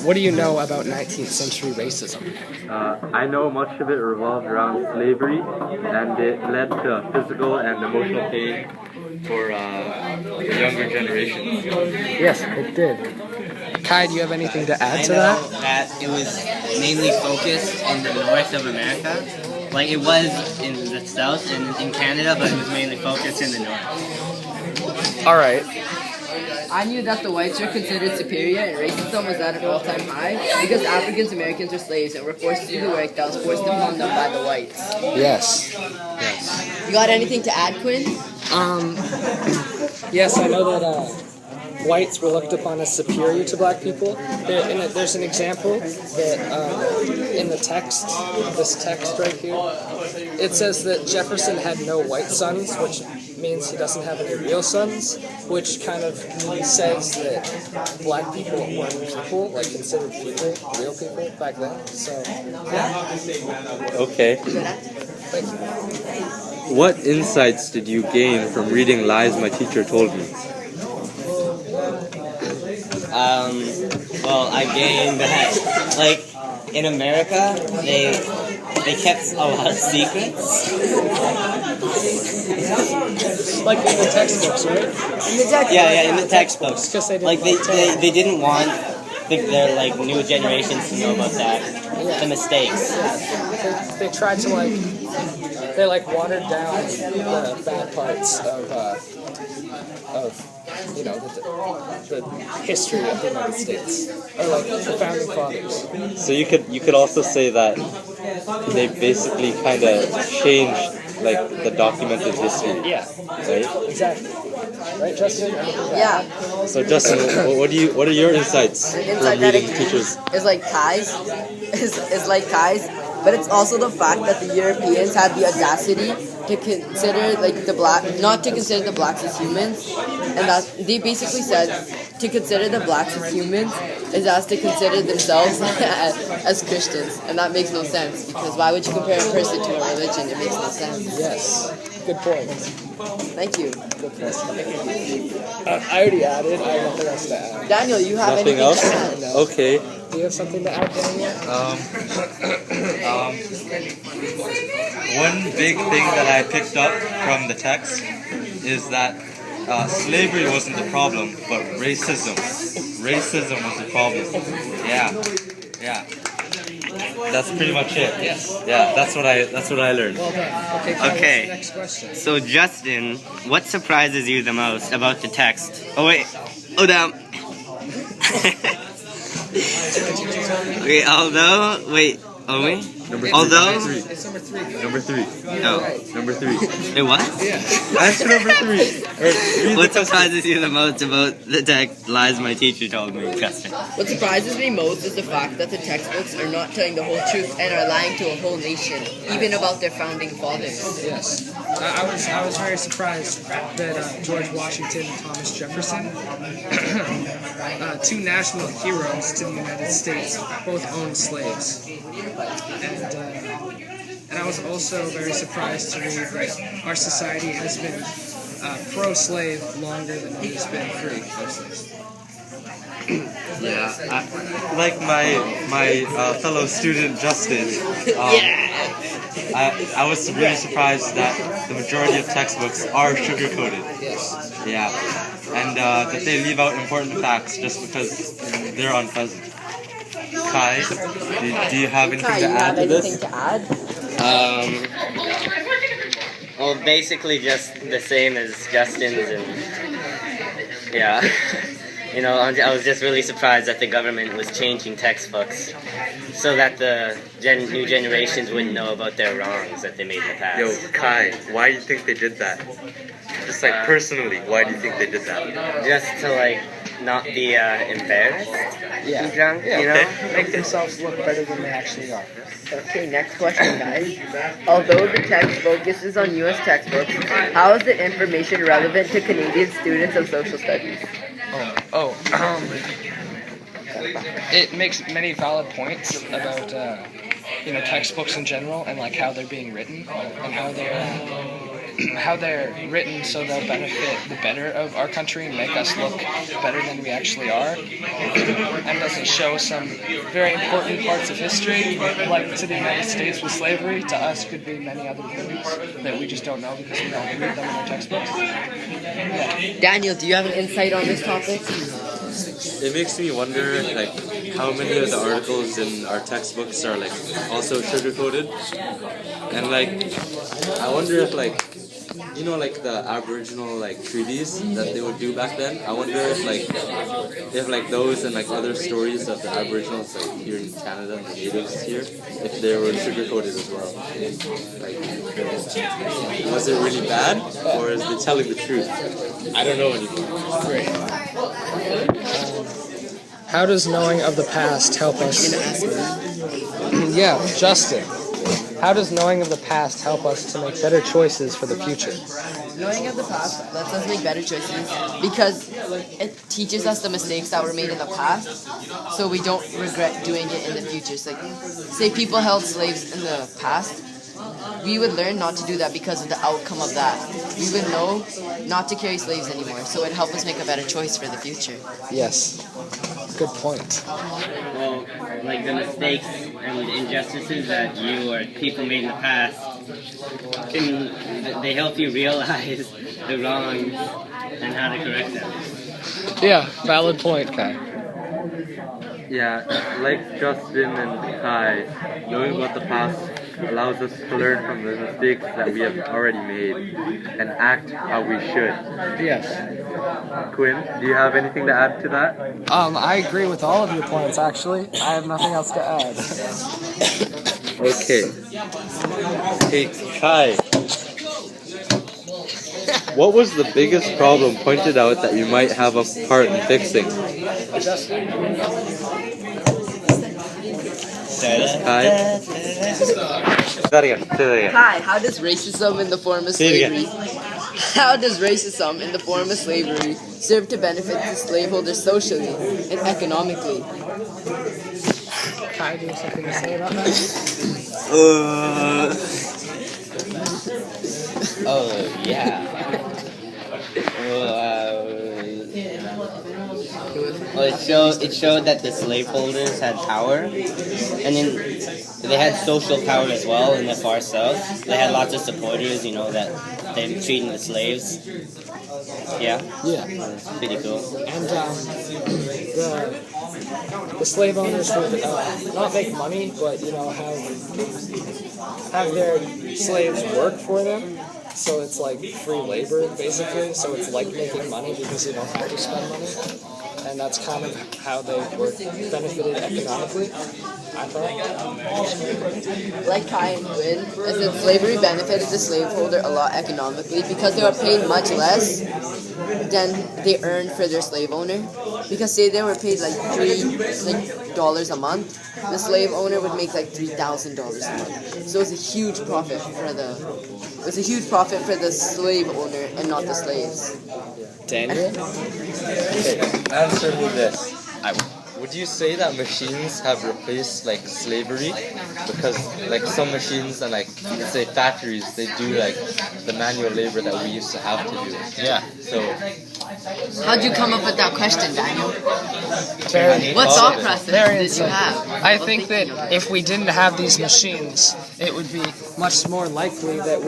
What do you know about 19th century racism? I know much of it revolved around slavery, and it led to physical and emotional pain for younger generations. Yes, it did. Kai, do you have anything to add to I know that? that it was mainly focused in the north of America. Like it was in the south and in Canada, but it was mainly focused in the north. All right. I knew that the whites were considered superior and racism was at an all-time high because African Americans were slaves and were forced to do the work that was forced upon them by the whites. Yes. Yes. You got anything to add, Quinn? Yes, I know that whites were looked upon as superior to black people. There's an example that in the text, this text right here, it says that Jefferson had no white sons, which means he doesn't have any real sons, which kind of says that black people weren't people, like considered people, real people back then. So, yeah. Okay. Thank you. What insights did you gain from reading Lies My Teacher Told Me? Well, I gained that, like, in America, they kept a lot of secrets. Like in the textbooks, right? In the textbooks. Yeah, in the textbooks. Because they didn't Like, want to they didn't want their, like, new generations to know about that, the mistakes. They tried to they watered down the bad parts of you know the history of the United States, or like the founding fathers. So you could also say that they basically kind of changed like the documented history. Yeah, Right? exactly. Right, Justin? Yeah. So Justin, what are your insights The from insight that reading it teachers? is like Kai's, is like Kai's, but it's also the fact that the Europeans had the audacity to consider not to consider the blacks as humans, and that they basically said to consider the blacks as humans is as to consider themselves as Christians, and that makes no sense because why would you compare a person to a religion? It makes no sense. Yes. Good point. Thank you. Good point. I already added. I have nothing else to add. Daniel, you have Nothing anything else? to add? No. Okay. Do you have something to add, Daniel? One big thing that I picked up from the text is that slavery wasn't the problem, but racism. Racism was the problem. Yeah. That's pretty much it. Yes. Yeah, that's what I learned. Well done. Okay, Kyle, Okay. what's the next question? So, Justin, what surprises you the most about the text? Oh, wait. Oh, damn. Okay, It's number three. Number three. No. Number three. Wait, what? Answer number three. What surprises you the most about the text Lies My Teacher Told Me, Justin? What surprises me most is the fact that the textbooks are not telling the whole truth and are lying to a whole nation, even about their founding fathers. Yes. I was very surprised that George Washington and Thomas Jefferson, two national heroes to the United States, both owned slaves. And I was also very surprised to read that our society has been pro-slave longer than it has been free of slaves. Yeah, like my fellow student Justin. I was really surprised that the majority of textbooks are sugar-coated. Yes. Yeah, and that they leave out important facts just because they're unpleasant. Kai, do you have anything Kai, to you add have to anything this? to add? Well, basically just the same as Justin's, and yeah. You know, I was just really surprised that the government was changing textbooks so that the new generations wouldn't know about their wrongs that they made in the past. Yo, Kai, why do you think they did that? Just like personally, why do you think they did that? Just to not be embarrassed and drunk, you know? Make themselves look better than they actually are. Okay, next question, guys. Although the text focuses on U.S. textbooks, how is the information relevant to Canadian students of social studies? It makes many valid points about textbooks in general and like how they're being written and how they're how they're written so they'll benefit the better of our country and make us look better than we actually are, and doesn't show some very important parts of history, like to the United States with slavery, to us could be many other things that we just don't know because we don't read them in our textbooks. Yeah. Daniel, do you have an insight on this topic? It makes me wonder, like, how many of the articles in our textbooks are, like, also sugar-coated. And, like, I wonder if, like, you know, like, the Aboriginal, like, treaties that they would do back then? I wonder if, like, those and, like, other stories of the Aboriginals, like, here in Canada and the natives here, if they were sugar-coated as well. Like, was it really bad, or is it telling the truth? I don't know anymore. Great. How does knowing of the past help us? Yeah, Justin. How does knowing of the past help us to make better choices for the future? Knowing of the past lets us make better choices because it teaches us the mistakes that were made in the past, so we don't regret doing it in the future. So, like, say people held slaves in the past, we would learn not to do that because of the outcome of that. We would know not to carry slaves anymore, so it'd help us make a better choice for the future. Yes. Good point. Well, like the mistakes and injustices that you or people made in the past, they help you realize the wrongs and how to correct them. Yeah, valid point, Kai. Yeah, like Justin and Kai, knowing about the past allows us to learn from the mistakes that we have already made and act how we should. Yes. Quinn, do you have anything to add to that? I agree with all of your points, actually. I have nothing else to add. Okay. Hey, Kai. What was the biggest problem pointed out that you might have a part in fixing? Kai? Say that again. Hi, how does racism in the form of Say it slavery serve to benefit the slaveholders socially and economically? Kai, do you have something to say about that? Oh, yeah. Well, it showed that the slaveholders had power, and then they had social power as well in the far south. They had lots of supporters, you know, that they were treating the slaves. Yeah? Yeah. It's pretty cool. And the slave owners would not make money, but, you know, have their slaves work for them. So it's like free labor, basically. So it's like making money because you don't have to spend money. And that's kind of how they were benefited economically, I thought. Like Kai and Quinn, I said slavery benefited the slaveholder a lot economically because they were paid much less than they earned for their slave owner. Because say they were paid like $3 a month, the slave owner would make like $3,000 a month. So it's a huge profit for the slave owner and not the slaves. Daniel? Okay, answer me this. Would you say that machines have replaced, like, slavery? Because, like, some machines and, like, let's say factories, they do, like, the manual labor that we used to have to do. Yeah. So, How'd you come up with that question, Daniel? Very, What thought process very did you have? I think that if we didn't have these machines, it would be much more likely that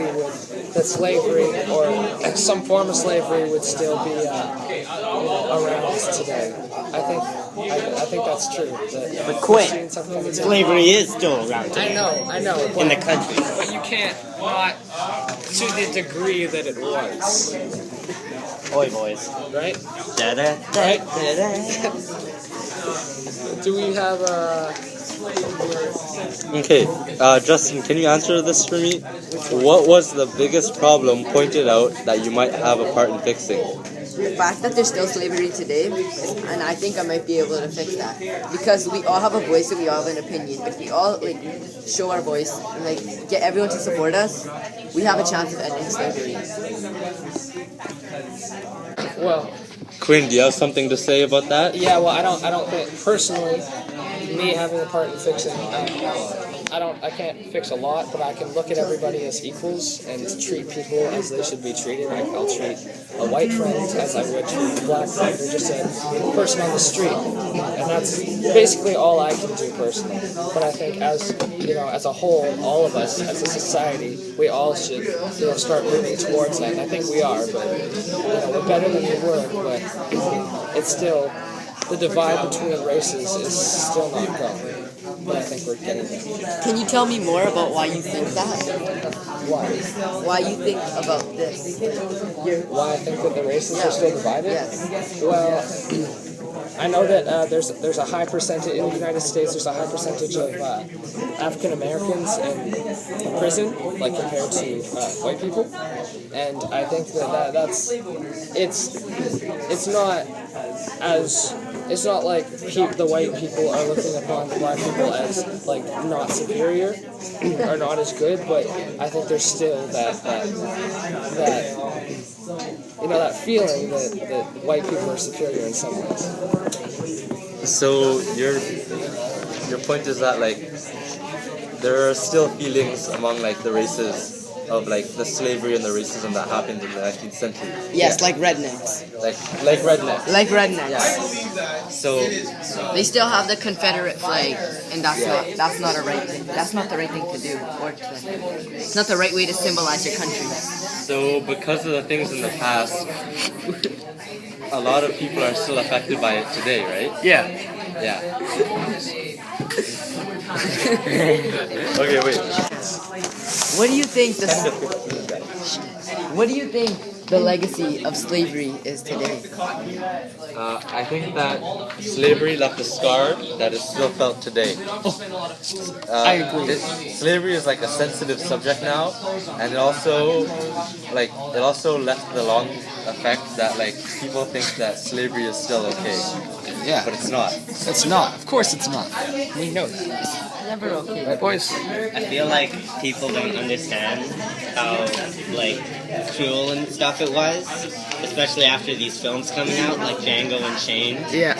that slavery or some form of slavery would still be around today. I think that's true. But Quinn, Machines have come to- slavery is still around today I know. in the country. But you can't not to the degree that it was, Oi, boys. right? Right? Do we have okay, Justin, can you answer this for me? What was the biggest problem pointed out that you might have a part in fixing? The fact that there's still slavery today, and I think I might be able to fix that. Because we all have a voice and we all have an opinion. If we all show our voice and get everyone to support us, we have a chance of ending slavery. well? Quinn, do you have something to say about that? Yeah, well, I don't think personally, me having a part in fixing I can't fix a lot, but I can look at everybody as equals and treat people as they should be treated. Like I'll treat a white friend as I would treat a black friend or just a person on the street, and that's basically all I can do personally. But I think as as a whole, all of us as a society, we all should start moving towards that. And I think we are, but we're better than we were, but it's still the divide between races is still not gone. But I think we're getting there. Can you tell me more about why you think that? Why? Why you think about this? Why I think that the races are still divided? Yes. Well, I know that there's a high percentage in the United States. There's a high percentage of African Americans in prison, like compared to white people, and I think that's it's not like the white people are looking upon the black people as like not superior or not as good, but I think there's still that feeling that white people are superior in some ways. So your point is that like there are still feelings among like the races of like the slavery and the racism that happened in the 19th century. Yes, like rednecks. Like rednecks. Like rednecks. Yeah. So They still have the Confederate flag, and that's not a right thing. That's not the right thing to do, it's not the right way to symbolize your country. So because of the things in the past, a lot of people are still affected by it today, right? Yeah. Yeah. Okay, wait. What do you think the legacy of slavery is today? I think that slavery left a scar that is still felt today. I agree. Slavery is like a sensitive subject now, and it also left the long effect that like people think that slavery is still okay. Yeah. But it's not. It's not. Of course it's not. We know that. Never okay. Right, boys? I feel like people don't understand how like cruel and stuff it was, especially after these films coming out, like Django and Shane. Yeah.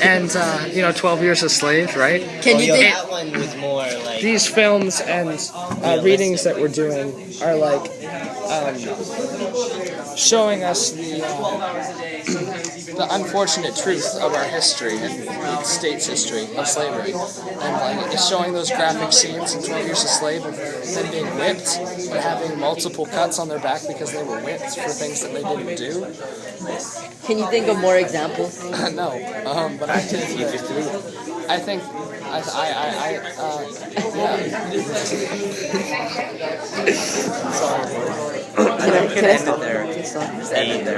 And 12 Years a Slave, right? Can you think? That one was more like These films and readings that we're doing are like showing us the unfortunate truth of our history and the state's history of slavery, and like it's showing those graphic scenes in 12 Years a Slave of them being whipped and having multiple cuts on their back because they were whipped for things that they didn't do. Can you think of more examples? No, but I can. I think. Yeah. Sorry. Can I stop? There. Can I stop? End it there.